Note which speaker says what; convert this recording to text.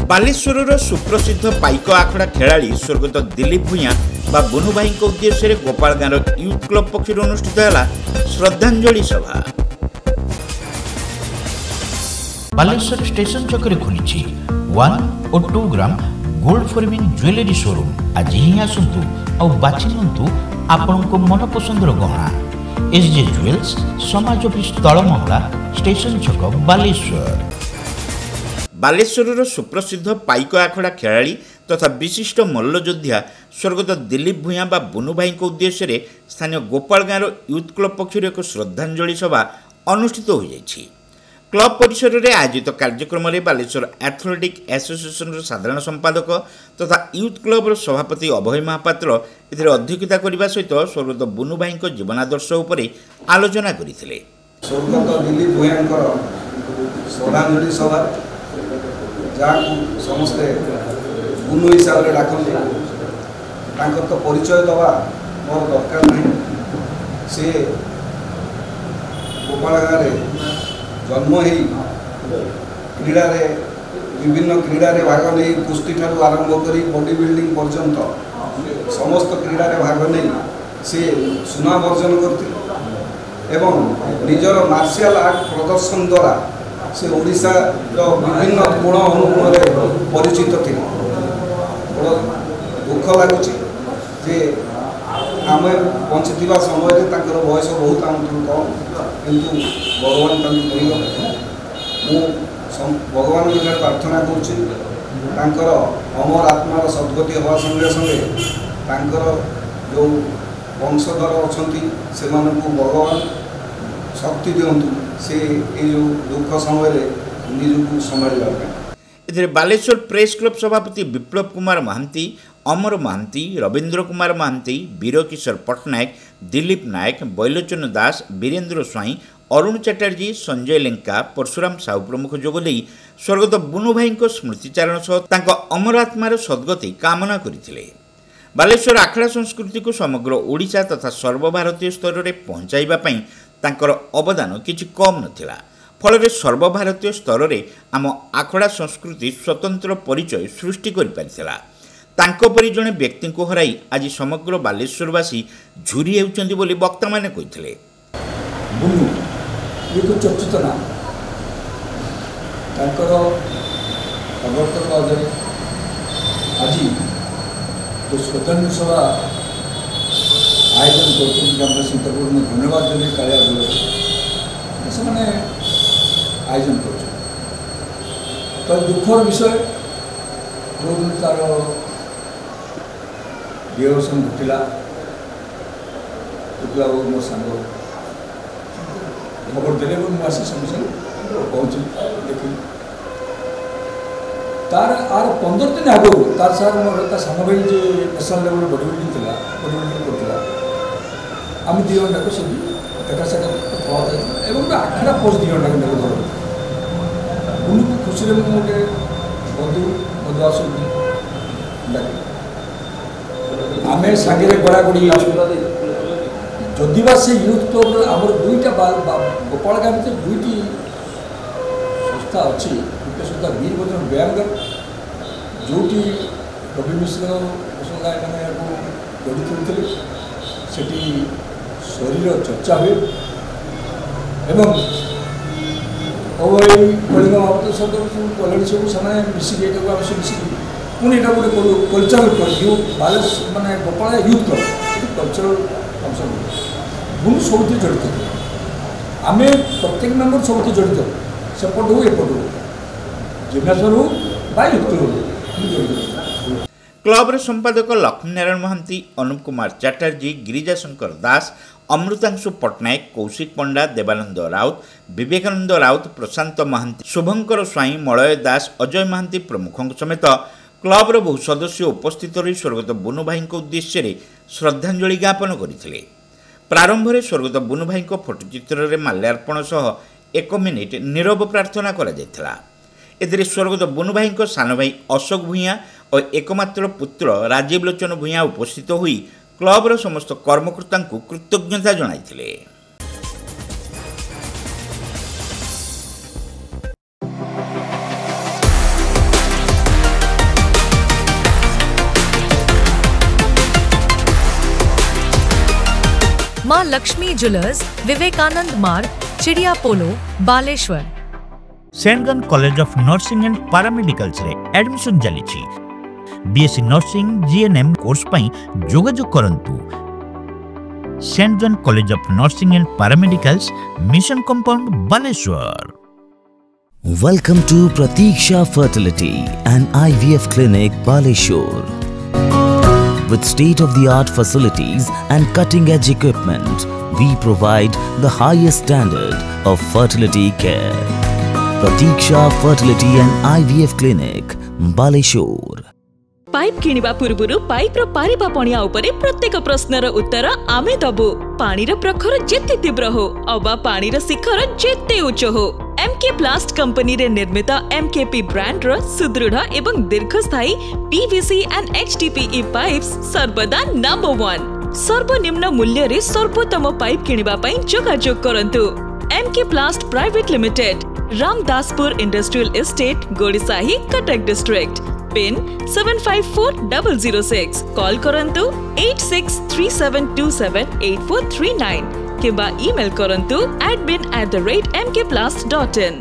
Speaker 1: बालेश्वर सुप्रसिद्ध पाइक आखड़ा खेलाड़ी स्वर्गत दिलीप भूया बा बुनु भाई उद्देश्य गोपाल गाँव यूथ क्लब पक्षर अनुष्ठित है श्रद्धांजलि सभा।
Speaker 2: बालेश्वर स्टेशन छकरे खुली 1 और 2 gram gold forming jewellery showroom. आज ही आसतु और बाछि नियंतु आपनको मन पसंदर गहना। एसजे ज्वेल्स समाज ऑफिस तलमहला स्टेशन छक बालेश्वर।
Speaker 1: बालेश्वर सुप्रसिद्ध पाइक आखड़ा खेलाड़ी तथा विशिष्ट मल्लयोद्धा स्वर्गत दिलीप भूया बा बुनु भाई उद्देश्य स्थानीय गोपाल गाँव यूथ क्लब पक्षर एक श्रद्धांजलि सभा अनुष्ठित हो जाइछि। क्लब परिसर में आयोजित कार्यक्रम में बालेश्वर एथलेटिक एसोसिएशन साधारण संपादक तथा यूथ क्लब सभापति अभय महापात्र एथिरे अध्यक्षता करने सहित स्वर्गत बुनु भाई जीवनादर्श उपर आलोचना करथिले।
Speaker 3: स्वर्गत दिलीप भूया श्रद्धांजलि सभा जहाँ समस्ते बुनु हिसाब से डाकती तो परिचय दवा मोर दरकार नहीं। सी गोपाल गाँव जन्म ही क्रीड़ा विभिन्न क्रीड़ा भाग नहीं कुस्ती ठार आरंभ कर बॉडी बिल्डिंग पर्यंत समस्त क्रीड़ा भाग नहीं सी सुनाम अर्जन करते एवं निजर मार्शल आर्ट प्रदर्शन द्वारा से ओडिशा विभिन्न कोण अनुकूल परिचित थे। बड़ दुख लगुच आम बंची समय बयस बहुत आम कम किंतु भगवान मु भगवान प्रार्थना कर अमर आत्मार सद्गति हवा संगे संगे जो वंशधर अच्छा से भगवान शक्ति दिंतु से जो दुख समय निजक संभाल।
Speaker 1: बालेश्वर प्रेस क्लब सभापति विप्लव कुमार महांती, अमर महांती, रवींद्र कुमार महांती, वीरकिशोर पट्टनायक, दिलीप नायक, बैलोचन दास, वीरेन्द्र स्वाई, अरुण चैटर्जी, संजय लेंका, परशुराम साहू प्रमुख जोगदे स्वर्गत बुनु भाई स्मृतिचारण सह अमर आत्मार सद्गति कामना करथिले। बालेश्वर आखड़ा संस्कृति को समग्र ओडिशा तथा सर्वभारतीय स्तर में पहुंचाइबा पई तांकर अवदान किछि कम नथिला। फल सर्वभारतीय स्तर में आम आखड़ा संस्कृति स्वतंत्र परिचय सृष्टि कर पारिथिला। तांको परि जणे व्यक्ति को हराई आज समग्र बालेश्वरवासी झुरी हेउचंदी बोली वक्ता माने कहिथिले।
Speaker 4: बुनु एक चर्चित नाम तांकर प्रवर्तक अधरे आज तो श्रद्धांजलि सभा आयोजन कर धन्यवाद देवी कालिया से आयोजन कर तो दुखर विषय जो दिन तार विवसन घटला बाबू मो सांग खबर देले मुझे समझे पहुँच देखी तार आर 15 दिन आगे तार सार मोर सान भाई जो नेशनल लेवल बॉडी बिल्डिंग करता आम दी जन डाक सब देखा साक्षात कथा आखड़ा पोस्ट दी जन डाक धर बुनु को खुशी में गोटे बंधु बंधु आस आम सागे गड़ागड़ी जदिवा से यूथ क्लब आम 2टा गोपाल गाँव में 2टी संस्था अच्छी संस्था वीरभद्र व्यायामगर जोटी रवि मिश्र मैंने गढ़ी खेलते सेठी शरीर चर्चा हुए एवं अवय कलिंग महापत सब कले सब से मिसिकी आम सब मिसिकी पुणी यहाँ गोटे कल्चरल बालेश्वर मानने Gopal youth club cultural function बुनु सब जड़ित थे आम प्रत्येक मेम्बर सब जड़ित सेपट हो एपट हो जिम्नास्टर हो यूथ क्लब
Speaker 1: क्लबर संपादक लक्ष्मीनारायण महांती, अनुप कुमार चैटर्जी, गिरिजाशंकर दास, अमृतांशु पट्टनायक, कौशिक पंडा, देवानंद राउत, विवेकानंद राउत, प्रशांत महांती, शुभंकर स्वाई, मलय दास, अजय महांती प्रमुखों समेत क्लबर बहु सदस्य उपस्थित रही स्वर्गत बुनु भाई उद्देश्य श्रद्धांजलि ज्ञापन करथिले। प्रारंभ में स्वर्गत बुनु भाई फोटोचित्र में माल्यार्पण सह 1 मिनिट नीरव प्रार्थना करा जायथिला। एथिरे स्वर्गत बुनु भाई सान भाई अशोक भूया और एकमात्र पुत्र राजीव लोचन भूया उपस्थित होई क्लबर समस्त कर्मकर्ता कृतज्ञता जणाइथिले।
Speaker 5: माँ लक्ष्मी ज्वेलर्स, विवेकानंद मार्ग, चिड़िया पोलो, बालेश्वर।
Speaker 2: सेंटगन college of nursing and paramedicals रे एडमिशन चली। बीएससी नर्सिंग जीएनएम कोर्स पई जोगाजोग करंतु। सेंटगन college of nursing and paramedicals, mission compound, Baleshwar.
Speaker 6: Welcome to Pratiksha Fertility and IVF Clinic, Baleshwar. With state-of-the-art facilities and cutting-edge equipment, we provide the highest standard of fertility care. Pratiksha Fertility and IVF Clinic, Baleshwar.
Speaker 7: Pipe किनिबा पूर्वरु pipe रो पारिबा पणिया उपरे प्रत्येक प्रश्नर उत्तर आमे दबु। पानी रो प्रखर जेते तीव्र हो अबा पानी रो शिखर जेते उच्च हो, एमके प्लास्ट कंपनी रे निर्मित एमकेपी ब्रांड रो सुदृढ़ एवं दीर्घस्थायी पीवीसी एंड एचडीपीई पाइप्स सर्वदा नंबर 1। सर्वनिम्न मूल्य रे सर्वोत्तम पाइप किनिबा पई जोगाजोग करंतु। MK plast private limited, Ramdaspur industrial estate, Godisahi, Cuttack district. Pin 754006। Call करंतु 8637278439 किबा ईमेल करंतु admin@mkplast.in।